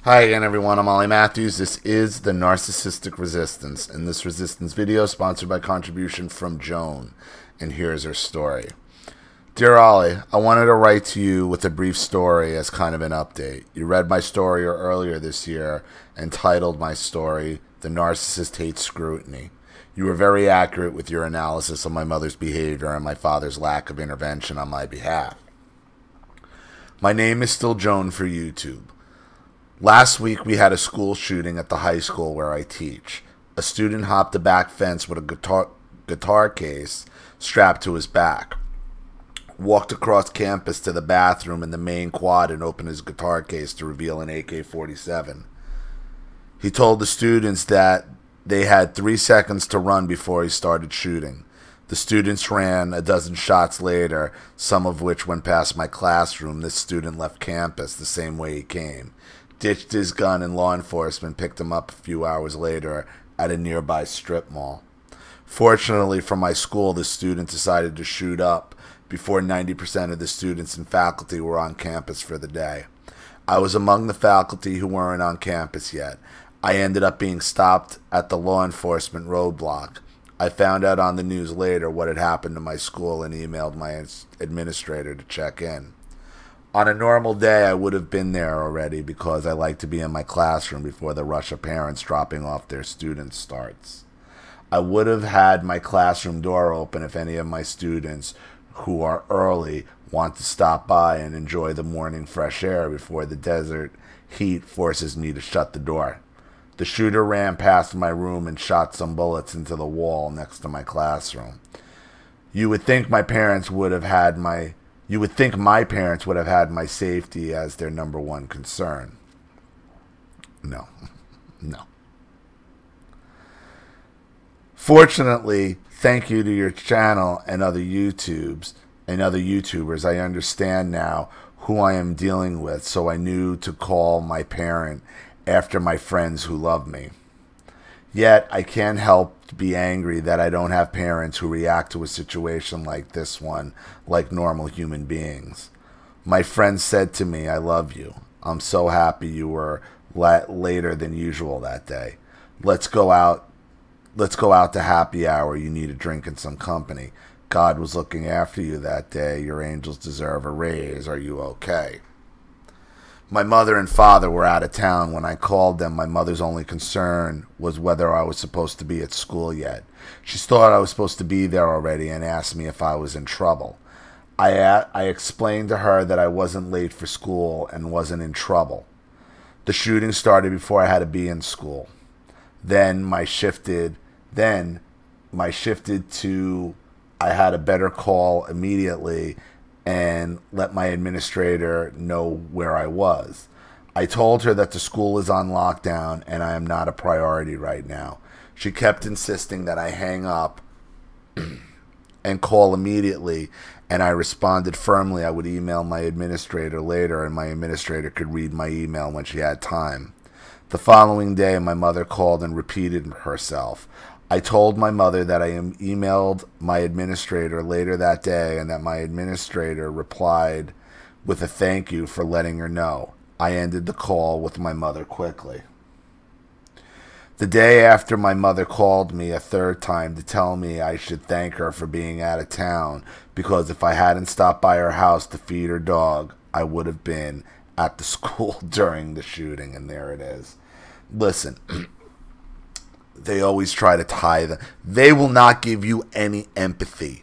Hi again everyone, I'm Ollie Matthews. This is the Narcissistic Resistance, and this resistance video is sponsored by contribution from Joan, and here's her story. Dear Ollie, I wanted to write to you with a brief story as kind of an update. You read my story earlier this year and titled my story, The Narcissist Hates Scrutiny. You were very accurate with your analysis of my mother's behavior and my father's lack of intervention on my behalf. My name is still Joan for YouTube. Last week we had a school shooting at the high school where I teach. A student hopped the back fence with a guitar case strapped to his back. Walked across campus to the bathroom in the main quad and opened his guitar case to reveal an AK-47. He told the students that they had 3 seconds to run before he started shooting. The students ran a dozen shots later, some of which went past my classroom. This student left campus the same way he came. Ditched his gun, and law enforcement picked him up a few hours later at a nearby strip mall. Fortunately for my school, the student decided to shoot up before 90% of the students and faculty were on campus for the day. I was among the faculty who weren't on campus yet. I ended up being stopped at the law enforcement roadblock. I found out on the news later what had happened to my school and emailed my administrator to check in. On a normal day, I would have been there already because I like to be in my classroom before the rush of parents dropping off their students starts. I would have had my classroom door open if any of my students who are early want to stop by and enjoy the morning fresh air before the desert heat forces me to shut the door. The shooter ran past my room and shot some bullets into the wall next to my classroom. You would think my parents would have had my safety as their number one concern. No. No. Fortunately, thank you to your channel and other YouTubers, I understand now who I am dealing with, so I knew to call my parent after my friends who love me. Yet, I can't help to be angry that I don't have parents who react to a situation like this one like normal human beings. My friend said to me, "I love you. I'm so happy you were later than usual that day. Let's go out to happy hour. You need a drink and some company. God was looking after you that day. Your angels deserve a raise. Are you okay?" My mother and father were out of town. When I called them, my mother's only concern was whether I was supposed to be at school yet. She thought I was supposed to be there already and asked me if I was in trouble. I explained to her that I wasn't late for school and wasn't in trouble. The shooting started before I had to be in school. Then my shifted to I had a better call immediately and let my administrator know where I was. I told her that the school is on lockdown and I am not a priority right now. She kept insisting that I hang up and call immediately, and I responded firmly I would email my administrator later and my administrator could read my email when she had time. The following day, my mother called and repeated herself. I told my mother that I emailed my administrator later that day and that my administrator replied with a thank you for letting her know. I ended the call with my mother quickly. The day after, my mother called me a third time to tell me I should thank her for being out of town because if I hadn't stopped by her house to feed her dog, I would have been at the school during the shooting, and there it is. Listen. They always try to tie them. They will not give you any empathy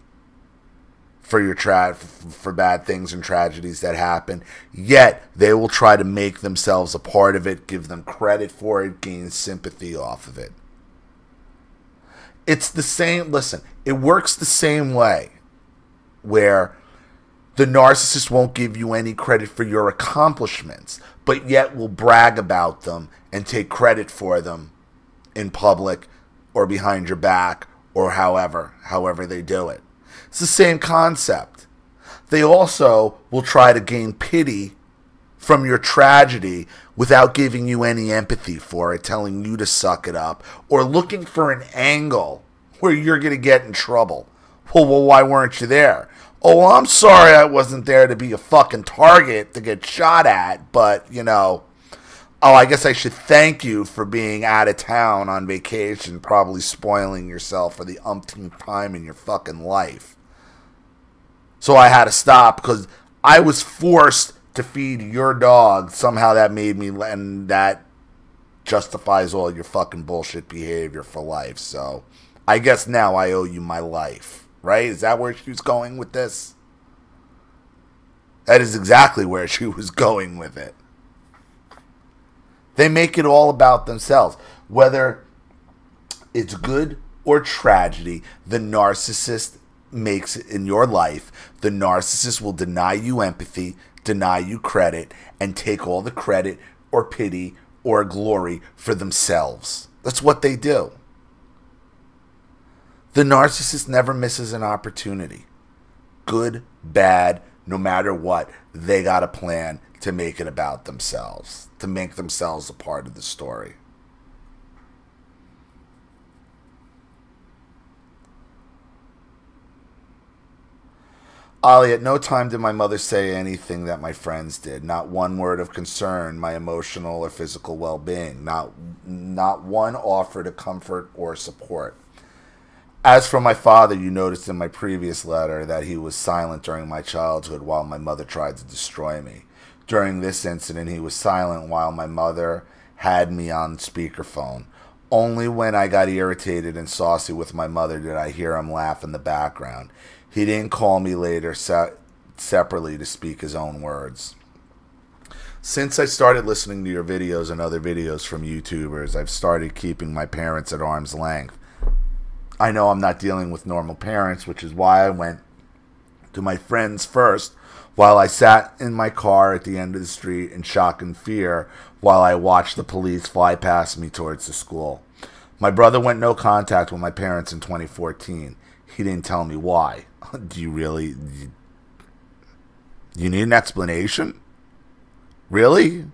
for your for bad things and tragedies that happen. Yet they will try to make themselves a part of it, give them credit for it, gain sympathy off of it. It's the same. Listen, it works the same way, where the narcissist won't give you any credit for your accomplishments, but yet will brag about them and take credit for them in public or behind your back or however they do it. It's the same concept. They also will try to gain pity from your tragedy without giving you any empathy for it, telling you to suck it up, or looking for an angle where you're going to get in trouble. Well, why weren't you there? Oh, well, I'm sorry I wasn't there to be a fucking target to get shot at, but, you know, Oh, I guess I should thank you for being out of town on vacation, probably spoiling yourself for the umpteenth time in your fucking life. So I had to stop because I was forced to feed your dog. Somehow that made me, and that justifies all your fucking bullshit behavior for life. So I guess now I owe you my life, right? Is that where she was going with this? That is exactly where she was going with it. They make it all about themselves. Whether it's good or tragedy, the narcissist makes it in your life. The narcissist will deny you empathy, deny you credit, and take all the credit or pity or glory for themselves. That's what they do. The narcissist never misses an opportunity. Good, bad, no matter what, they got a plan to make it about themselves, to make themselves a part of the story. Ollie, at no time did my mother say anything that my friends did. Not one word of concern, my emotional or physical well-being. Not one offer to comfort or support. As for my father, you noticed in my previous letter that he was silent during my childhood while my mother tried to destroy me. During this incident, he was silent while my mother had me on speakerphone. Only when I got irritated and saucy with my mother did I hear him laugh in the background. He didn't call me later separately to speak his own words. Since I started listening to your videos and other videos from YouTubers, I've started keeping my parents at arm's length. I know I'm not dealing with normal parents, which is why I went to my friends first, while I sat in my car at the end of the street in shock and fear while I watched the police fly past me towards the school. My brother went no contact with my parents in 2014. He didn't tell me why. Do you really? You need an explanation? Really?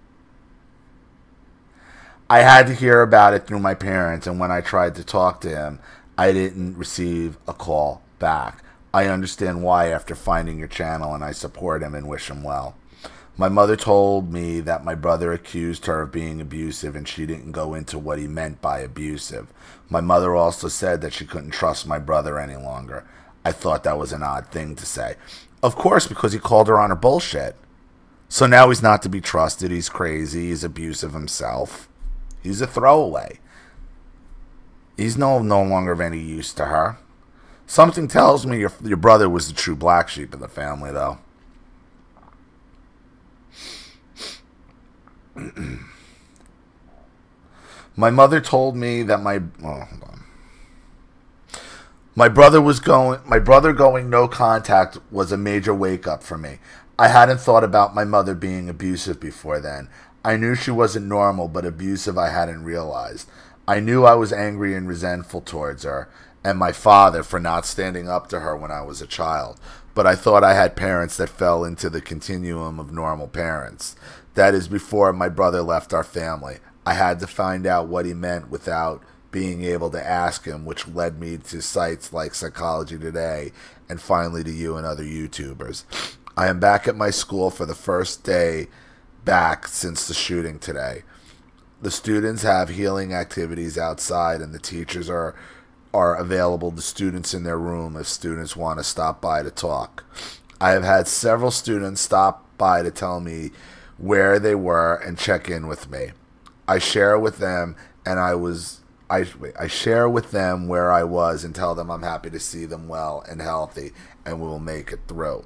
I had to hear about it through my parents, and when I tried to talk to him, I didn't receive a call back. I understand why after finding your channel, and I support him and wish him well. My mother told me that my brother accused her of being abusive, and she didn't go into what he meant by abusive. My mother also said that she couldn't trust my brother any longer. I thought that was an odd thing to say. Of course, because he called her on her bullshit. So now he's not to be trusted. He's crazy. He's abusive himself. He's a throwaway. He's no longer of any use to her. Something tells me your brother was the true black sheep of the family, though. My mother told me that my brother going no contact was a major wake up for me. I hadn't thought about my mother being abusive before then. I knew she wasn't normal, but abusive I hadn't realized. I knew I was angry and resentful towards her and my father for not standing up to her when I was a child. But I thought I had parents that fell into the continuum of normal parents. That is before my brother left our family. I had to find out what he meant without being able to ask him, which led me to sites like Psychology Today and finally to you and other YouTubers. I am back at my school for the first day back since the shooting today. The students have healing activities outside, and the teachers are available to students in their room if students want to stop by to talk. I have had several students stop by to tell me where they were and check in with me. I share with them I share with them where I was and tell them I'm happy to see them well and healthy and we will make it through.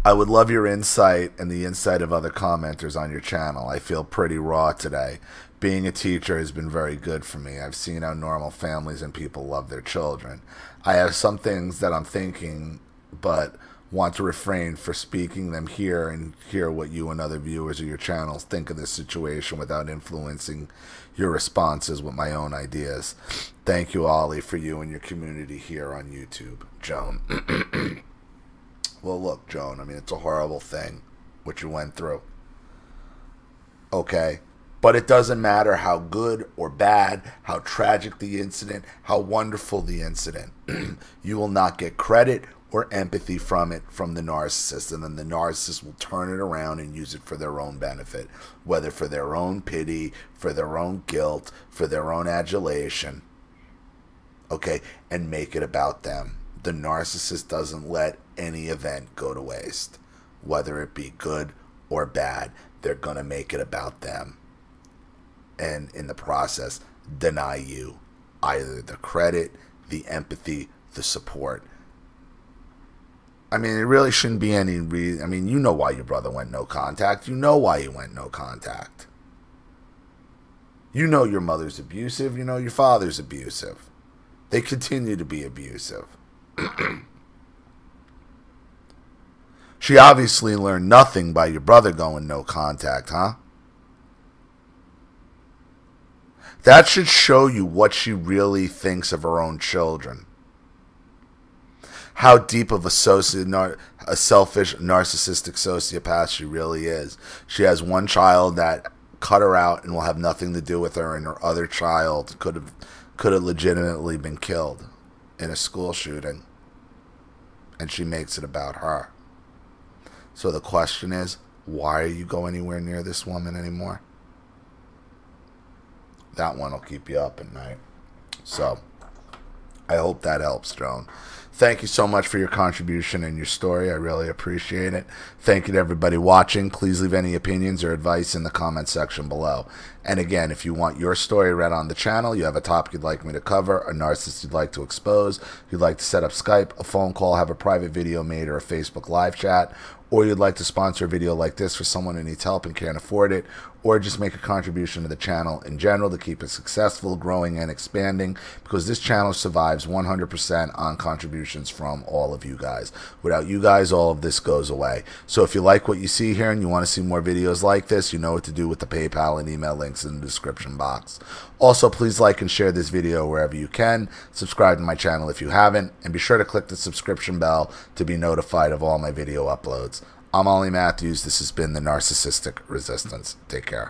I would love your insight and the insight of other commenters on your channel. I feel pretty raw today. Being a teacher has been very good for me. I've seen how normal families and people love their children. I have some things that I'm thinking, but want to refrain for speaking them here and hear what you and other viewers of your channels think of this situation without influencing your responses with my own ideas. Thank you, Ollie, for you and your community here on YouTube. Joan. Well, look, Joan, I mean, it's a horrible thing, what you went through. Okay? But it doesn't matter how good or bad, how tragic the incident, how wonderful the incident. You will not get credit or empathy from it from the narcissist, and then the narcissist will turn it around and use it for their own benefit, whether for their own pity, for their own guilt, for their own adulation, okay, and make it about them. The narcissist doesn't let any event go to waste, whether it be good or bad. They're going to make it about them, and in the process deny you either the credit, the empathy, the support. I mean, it really shouldn't be any reason. I mean, you know why your brother went no contact. You know why he went no contact. You know your mother's abusive. You know your father's abusive. They continue to be abusive. She obviously learned nothing by your brother going no contact, huh? That should show you what she really thinks of her own children. How deep of a selfish, narcissistic sociopath she really is. She has one child that cut her out and will have nothing to do with her, and her other child could have legitimately been killed in a school shooting. And she makes it about her. So the question is, why are you going anywhere near this woman anymore? That one will keep you up at night. So, I hope that helps, Joan. Thank you so much for your contribution and your story. I really appreciate it. Thank you to everybody watching. Please leave any opinions or advice in the comment section below. And again, if you want your story read on the channel, you have a topic you'd like me to cover, a narcissist you'd like to expose, you'd like to set up Skype, a phone call, have a private video made, or a Facebook live chat, or you'd like to sponsor a video like this for someone who needs help and can't afford it, or just make a contribution to the channel in general to keep it successful, growing, and expanding, because this channel survives 100% on contributions from all of you guys. Without you guys, all of this goes away. So if you like what you see here and you want to see more videos like this, you know what to do with the PayPal and email links in the description box. Also, please like and share this video wherever you can. Subscribe to my channel if you haven't, and be sure to click the subscription bell to be notified of all my video uploads. I'm Ollie Matthews. This has been the Narcissistic Resistance. Take care.